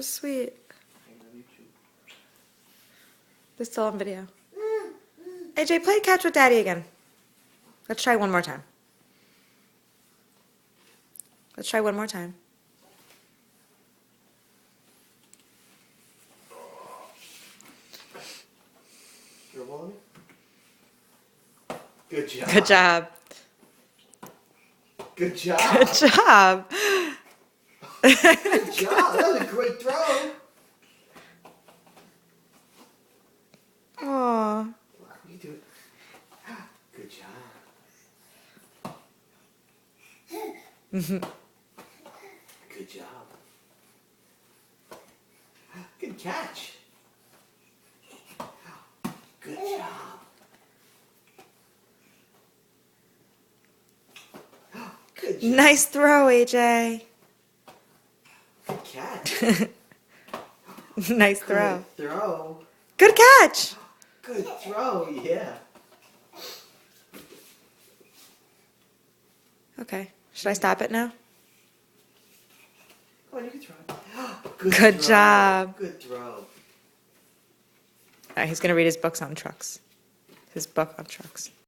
was sweet. I love you too. They're still on video. AJ, play catch with Daddy again. Let's try one more time. Let's try one more time. You're rolling? Good job. Good job. Good job. Good job. Good job. That was a great throw. Aw. You do it. Good job. Good job. Good catch. Good job. Good job. Nice throw, AJ. Good catch. Nice throw. Good throw. Good catch. Good throw, yeah. Okay. Should I stop it now? Come on, you can throw it. Good throw. job. Good throw. All right, he's going to read his books on trucks. His book on trucks.